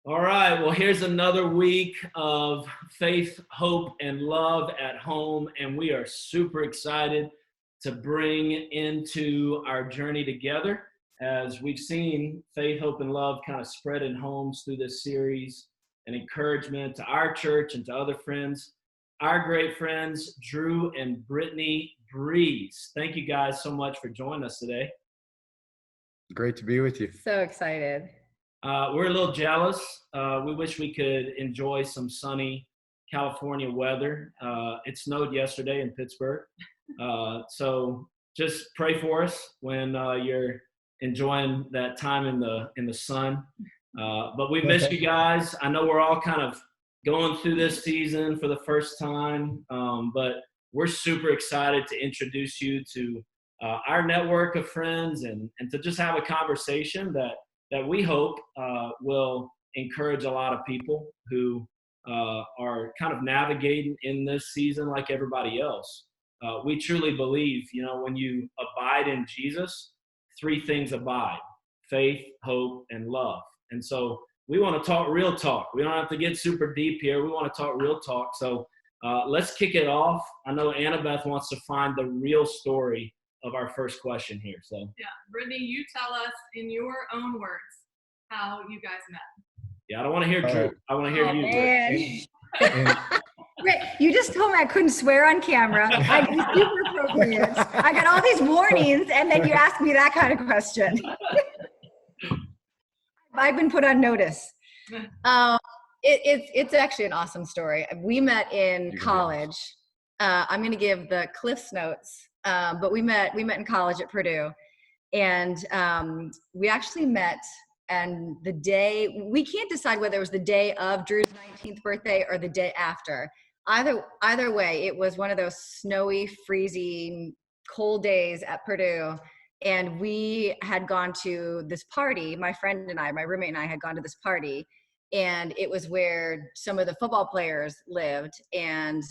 All right. Well, here's another week of faith, hope, and love at home. And we are super excited to bring into our journey together as we've seen faith, hope, and love kind of spread in homes through this series, and encouragement to our church and to other friends. Our great friends, Drew and Brittany Brees. Thank you guys so much for joining us today. Great to be with you. So excited. We're a little jealous. We wish we could enjoy some sunny California weather. It snowed yesterday in Pittsburgh. So just pray for us when you're enjoying that time in the sun. But we miss you guys. I know we're all kind of going through this season for the first time, but we're super excited to introduce you to our network of friends and to just have a conversation that we hope will encourage a lot of people who are kind of navigating in this season like everybody else. We truly believe, when you abide in Jesus, three things abide: faith, hope, and love. And so we want to talk real talk. We don't have to get super deep here. We want to talk real talk. So let's kick it off. I know Annabeth wants to find the real story of our first question here. So yeah, Brittany, you tell us in your own words how you guys met. Yeah, I don't want to hear Drew. I want to hear you. Rick, you just told me I couldn't swear on camera. I can be super appropriate. I got all these warnings, and then you asked me that kind of question. I've been put on notice. It's actually an awesome story. We met in college. I'm going to give the Cliff's Notes. But we met in college at Purdue, and we actually met, and the day, we can't decide whether it was the day of Drew's 19th birthday or the day after. Either way, it was one of those snowy, freezing, cold days at Purdue, and we had gone to this party. My friend and I, my roommate and I, had gone to this party, and it was where some of the football players lived, and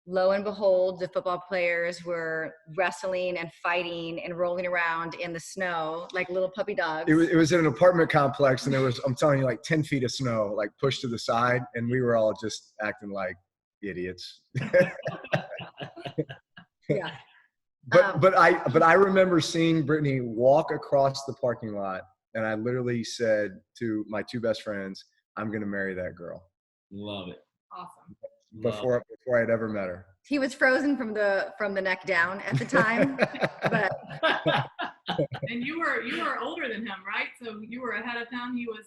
lo and behold, the football players were wrestling and fighting and rolling around in the snow like little puppy dogs. It was in an apartment complex, and there was, I'm telling you, like 10 feet of snow, like pushed to the side, and we were all just acting like idiots. Yeah. But I remember seeing Brittany walk across the parking lot, and I literally said to my two best friends, "I'm going to marry that girl." Love it. Awesome. Before I'd ever met her. He was frozen from the neck down at the time. But and you were older than him, right? So you were ahead of him. He was.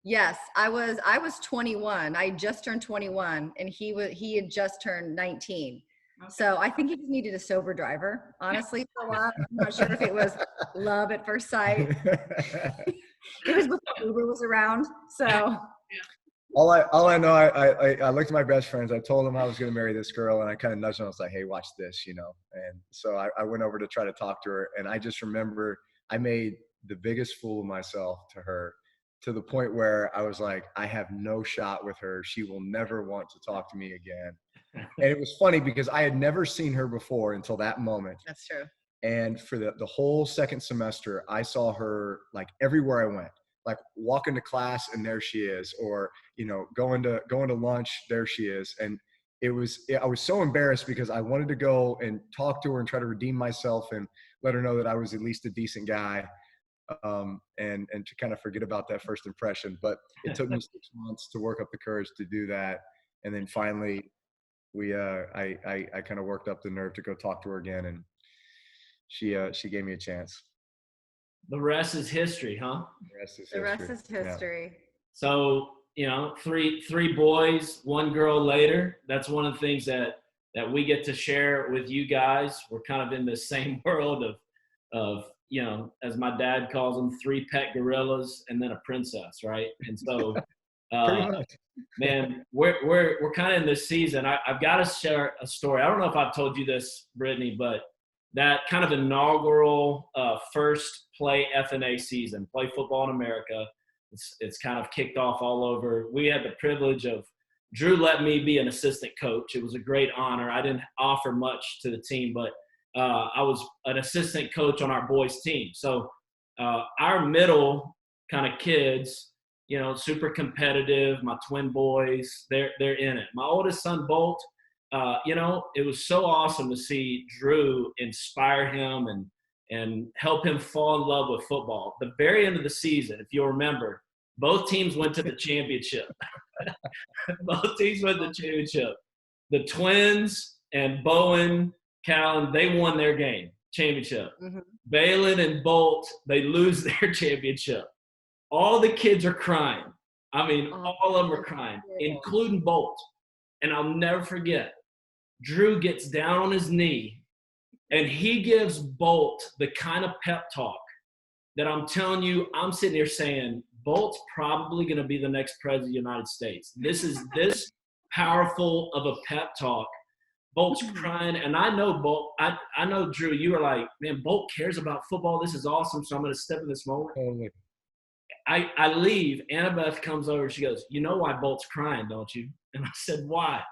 Yes, I was 21. I just turned 21, and he had just turned 19. Okay. So I think he just needed a sober driver, honestly, for a while. I'm not sure if it was love at first sight. It was before Uber was around, so. Yeah. All I know, I looked at my best friends. I told them I was going to marry this girl, and I kind of nudged them. I was like, "Hey, watch this," And so I went over to try to talk to her, and I just remember I made the biggest fool of myself to her, to the point where I was like, "I have no shot with her. She will never want to talk to me again." And it was funny because I had never seen her before until that moment. That's true. And for the whole second semester, I saw her like everywhere I went. Like walking to class and there she is, or going to lunch, there she is. And I was so embarrassed because I wanted to go and talk to her and try to redeem myself and let her know that I was at least a decent guy, and to kind of forget about that first impression. But it took me 6 months to work up the courage to do that, and then finally I kind of worked up the nerve to go talk to her again, and she gave me a chance. The rest is history, huh? The rest is history. Yeah. So, three boys, one girl later. That's one of the things that we get to share with you guys. We're kind of in the same world of as my dad calls them, 3 pet gorillas and then a princess, right? And so, man, we're kind of in this season. I've got to share a story. I don't know if I've told you this, Brittany, but that kind of inaugural first play FNA season, Play Football in America. It's kind of kicked off all over. We had the privilege of Drew let me be an assistant coach. It was a great honor. I didn't offer much to the team, but I was an assistant coach on our boys team. So our middle kind of kids, super competitive. My twin boys, they're in it. My oldest son, Bolt, it was so awesome to see Drew inspire him and help him fall in love with football. The very end of the season, if you'll remember, both teams went to the championship. Both teams went to the championship. The twins and Bowen, Callan, they won their game, championship. Mhm. Balin and Bolt, they lose their championship. All the kids are crying. I mean, all of them are crying, including Bolt. And I'll never forget, Drew gets down on his knee, and he gives Bolt the kind of pep talk that I'm telling you, I'm sitting here saying, Bolt's probably going to be the next president of the United States. This is this powerful of a pep talk. Bolt's crying, and I know Bolt. I know, Drew, you were like, man, Bolt cares about football. This is awesome, so I'm going to step in this moment. Totally. I leave. Annabeth comes over, and she goes, you know why Bolt's crying, don't you? And I said, why?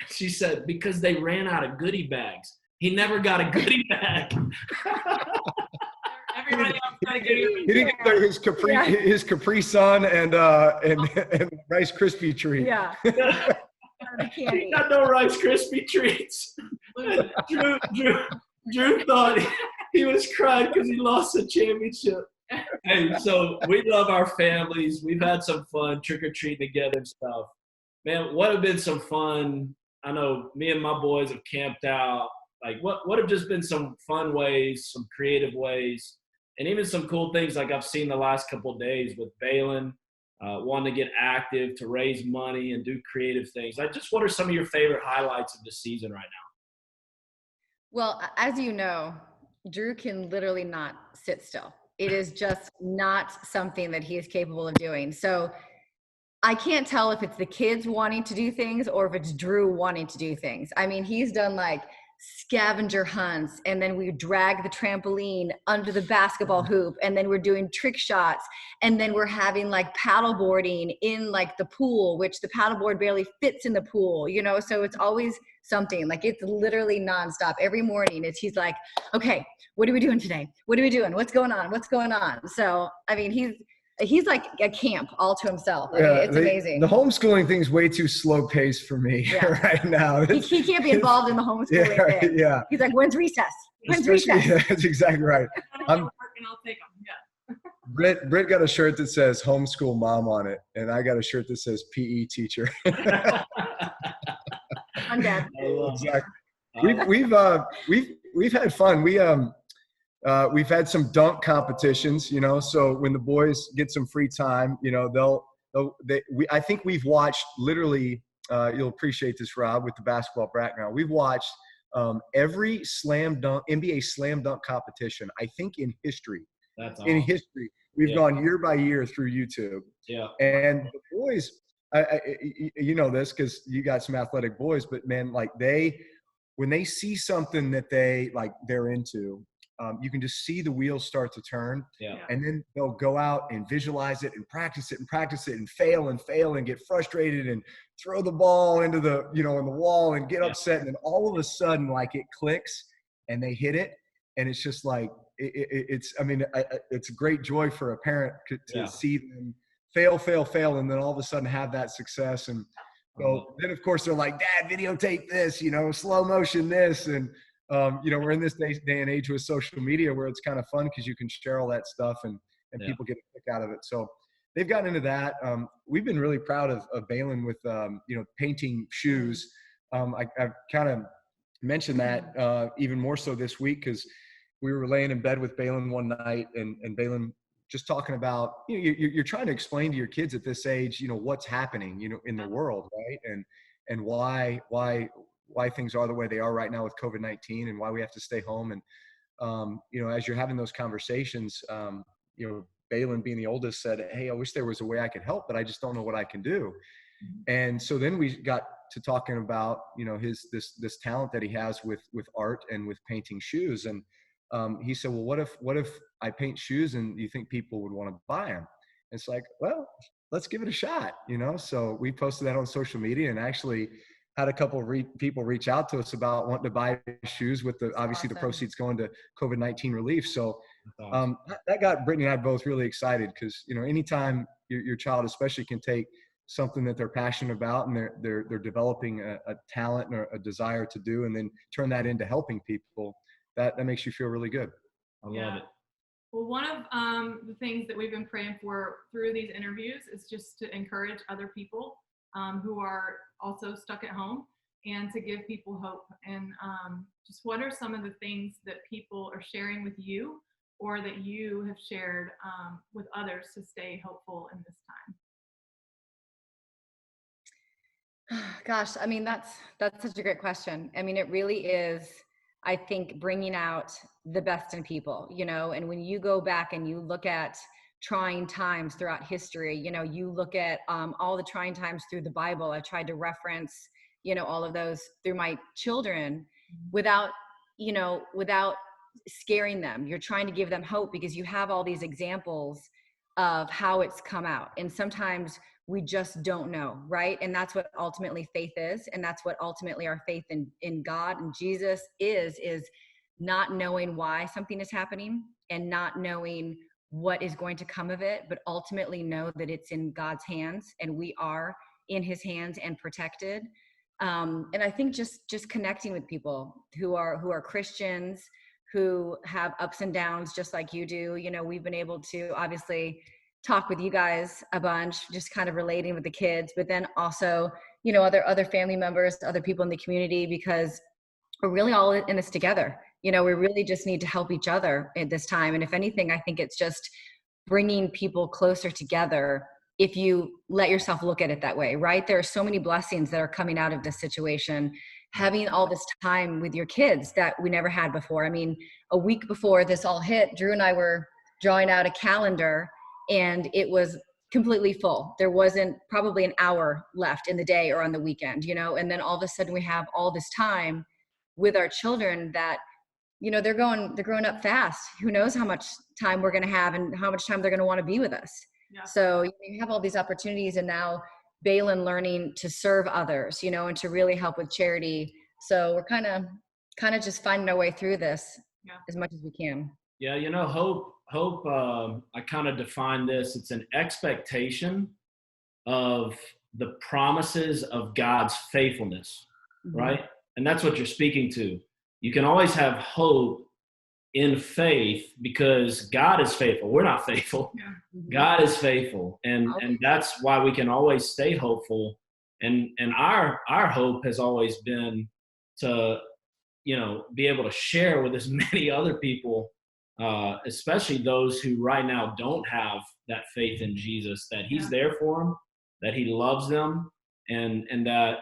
She said, because they ran out of goodie bags. He never got a goodie bag. Everybody else got a goodie bag. He didn't get his Capri Sun and Rice Krispie treat. Yeah. He got no Rice Krispie treats. Drew thought he was crying because he lost the championship. Hey, so we love our families. We've had some fun trick-or-treating together and stuff. Man, what have been some fun? I know me and my boys have camped out. Like, what have just been some fun ways, some creative ways, and even some cool things like I've seen the last couple of days with Balin wanting to get active, to raise money and do creative things. Like, just what are some of your favorite highlights of this season right now? Well, as you know, Drew can literally not sit still. It is just not something that he is capable of doing. So I can't tell if it's the kids wanting to do things or if it's Drew wanting to do things. I mean, he's done like scavenger hunts, and then we drag the trampoline under the basketball hoop, and then we're doing trick shots, and then we're having like paddle boarding in like the pool, which the paddleboard barely fits in the pool, so it's always something. Like, it's literally nonstop. Every morning he's like, okay, what are we doing today? What are we doing? What's going on? So I mean, he's like a camp all to himself. I mean, it's amazing. The homeschooling thing's way too slow paced for me right now. He can't be involved in the homeschooling thing. Yeah. He's like, when's recess? Yeah, that's exactly right. I'll take them. Yeah. Britt got a shirt that says homeschool mom on it, and I got a shirt that says PE teacher. I'm Dad. Exactly. We've had fun. We've had some dunk competitions, so when the boys get some free time, I think we've watched literally, you'll appreciate this, Rob, with the basketball background. We've watched every NBA slam dunk competition, I think, in history. That's awesome. In history. We've gone year by year through YouTube. Yeah. And the boys, you know this because you got some athletic boys, but man, like when they see something that they're into, you can just see the wheels start to turn. Yeah. And then they'll go out and visualize it and practice it and fail and get frustrated and throw the ball into the, in the wall and get upset. And then all of a sudden, like, it clicks and they hit it. And it's just like, it's a great joy for a parent to see them fail. And then all of a sudden have that success. And so then of course they're like, Dad, videotape this, slow motion this. And, we're in this day and age with social media where it's kind of fun because you can share all that stuff and people get a kick out of it. So they've gotten into that. We've been really proud of Balin with, painting shoes. I've kind of mentioned that even more so this week because we were laying in bed with Balin one night and Balin just talking about, you're trying to explain to your kids at this age, what's happening, in the world, right? And why things are the way they are right now with COVID-19 and why we have to stay home. And, as you're having those conversations, Balin being the oldest said, hey, I wish there was a way I could help, but I just don't know what I can do. And so then we got to talking about, this talent that he has with art and with painting shoes. And he said, well, what if I paint shoes and you think people would want to buy them? And it's like, well, let's give it a shot, So we posted that on social media and actually had a couple of people reach out to us about wanting to buy shoes with obviously the proceeds going to COVID-19 relief. So that got Brittany and I both really excited because, anytime, your child especially can take something that they're passionate about and they're developing a talent or a desire to do, and then turn that into helping people, that makes you feel really good. I love it. Well, one of the things that we've been praying for through these interviews is just to encourage other people who are also stuck at home, and to give people hope. And just what are some of the things that people are sharing with you, or that you have shared with others to stay hopeful in this time? Gosh, I mean, that's such a great question. I mean, it really is, I think, bringing out the best in people, you know. And when you go back and you look at trying times throughout history, you know, you look at all the trying times through the Bible. I tried to reference, you know, all of those through my children without scaring them. You're trying to give them hope because you have all these examples of how it's come out. And sometimes we just don't know, right? And that's what ultimately faith is. And that's what ultimately our faith in God and Jesus is not knowing why something is happening and not knowing what is going to come of it, but ultimately know that it's in God's hands and we are in his hands and protected. And I think just connecting with people who are Christians, who have ups and downs just like you do. You know, we've been able to obviously talk with you guys a bunch, just kind of relating with the kids, but then also, you know, other family members, other people in the community, because we're really all in this together. You know, we really just need to help each other at this time. And if anything, I think it's just bringing people closer together if you let yourself look at it that way, right? There are so many blessings that are coming out of this situation. Having all this time with your kids that we never had before. I mean, a week before this all hit, Drew and I were drawing out a calendar and it was completely full. There wasn't probably an hour left in the day or on the weekend, you know, and then all of a sudden we have all this time with our children that, you know, they're growing up fast. Who knows how much time we're going to have and how much time they're going to want to be with us. Yeah. So you have all these opportunities, and now Balin learning to serve others, you know, and to really help with charity. So we're kind of just finding our way through this as much as we can. Yeah, you know, hope. I kind of define this. It's an expectation of the promises of God's faithfulness, right? And that's what you're speaking to. You can always have hope in faith because God is faithful. We're not faithful. Yeah. God is faithful. And that's why we can always stay hopeful. And our hope has always been to, you know, be able to share with as many other people, especially those who right now don't have that faith in Jesus, that he's there for them, that he loves them, and that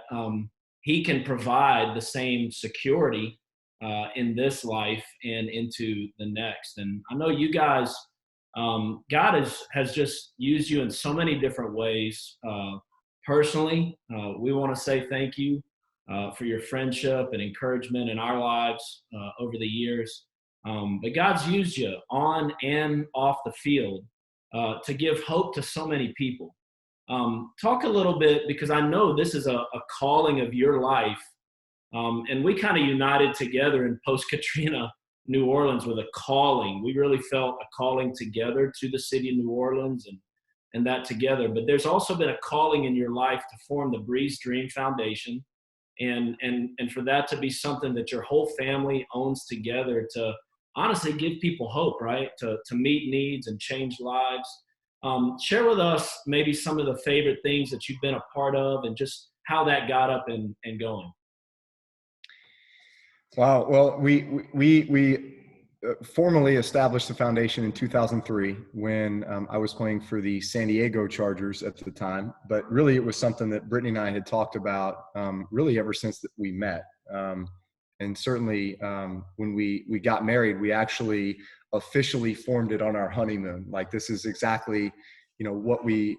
he can provide the same security in this life and into the next. And I know you guys, God has just used you in so many different ways. Personally, we want to say thank you for your friendship and encouragement in our lives over the years. But God's used you on and off the field to give hope to so many people. Talk a little bit, because I know this is a calling of your life. And we kind of united together in post-Katrina New Orleans with a calling. We really felt a calling together to the city of New Orleans and that together. But there's also been a calling in your life to form the Brees Dream Foundation, and for that to be something that your whole family owns together to honestly give people hope, right? To meet needs and change lives. Share with us maybe some of the favorite things that you've been a part of and just how that got up and going. Wow. Well, we formally established the foundation in 2003 when I was playing for the San Diego Chargers at the time. But really, it was something that Brittany and I had talked about really ever since that we met. And certainly when we got married, we actually officially formed it on our honeymoon. Like, this is exactly, you know, what we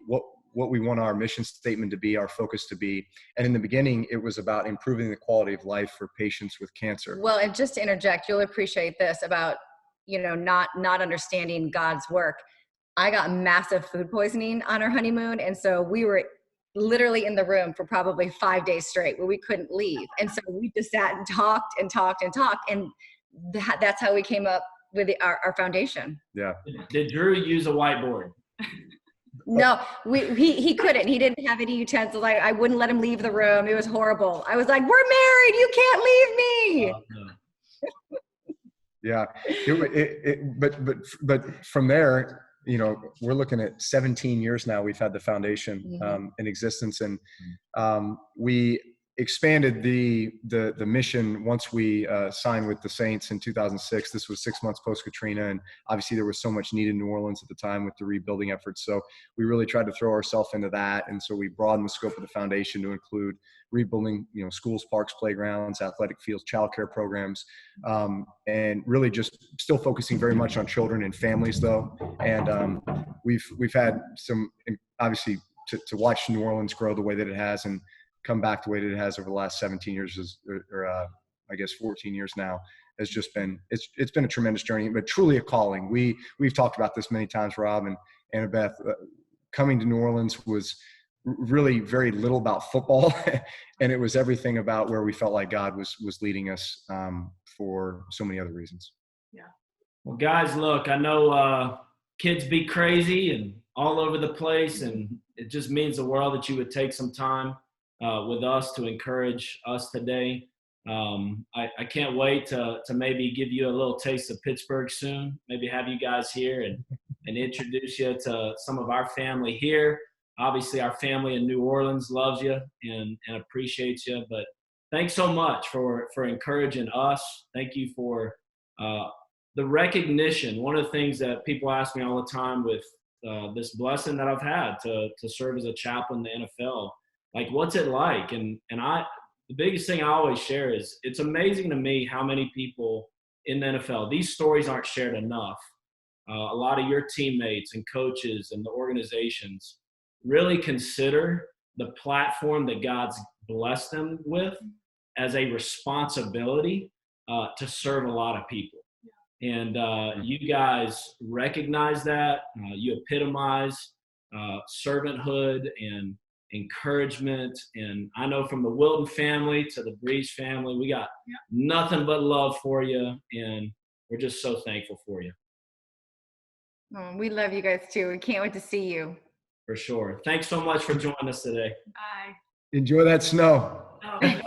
want our mission statement to be, our focus to be. And in the beginning, it was about improving the quality of life for patients with cancer. Well, and just to interject, you'll appreciate this about, you know, not understanding God's work. I got massive food poisoning on our honeymoon. And so we were literally in the room for probably 5 days straight where we couldn't leave. And so we just sat and talked and talked and talked. And that's how we came up with our foundation. Yeah. Did Drew use a whiteboard? No, he couldn't. He didn't have any utensils. I wouldn't let him leave the room. It was horrible. I was like, we're married. You can't leave me. No. Yeah. But from there, we're looking at 17 years now. We've had the foundation in existence, and we expanded the mission once we signed with the Saints in 2006. This was 6 months post Katrina, and obviously there was so much need in New Orleans at the time with the rebuilding efforts. So we really tried to throw ourselves into that, and so we broadened the scope of the foundation to include rebuilding, schools, parks, playgrounds, athletic fields, childcare programs, and really just still focusing very much on children and families, though. And we've had some, obviously, to watch New Orleans grow the way that it has and come back the way that it has over the last 17 years, or I guess 14 years now, has just been, it's been a tremendous journey, but truly a calling. We've talked about this many times, Rob and Annabeth. Coming to New Orleans was really very little about football, and it was everything about where we felt like God was leading us for so many other reasons. Yeah. Well, guys, look, I know kids be crazy and all over the place, and it just means the world that you would take some time with us to encourage us today. I can't wait to maybe give you a little taste of Pittsburgh soon, maybe have you guys here and introduce you to some of our family here. Obviously, our family in New Orleans loves you and appreciates you. But thanks so much for encouraging us. Thank you for the recognition. One of the things that people ask me all the time with this blessing that I've had to serve as a chaplain in the NFL, like, what's it like? And the biggest thing I always share is it's amazing to me how many people in the NFL, these stories aren't shared enough. A lot of your teammates and coaches and the organizations really consider the platform that God's blessed them with as a responsibility to serve a lot of people. And you guys recognize that. You epitomize servanthood and encouragement. And I know from the Wilton family to the Brees family, we got nothing but love for you. And we're just so thankful for you. Oh, we love you guys too. We can't wait to see you. For sure. Thanks so much for joining us today. Bye. Enjoy that snow. Oh, right.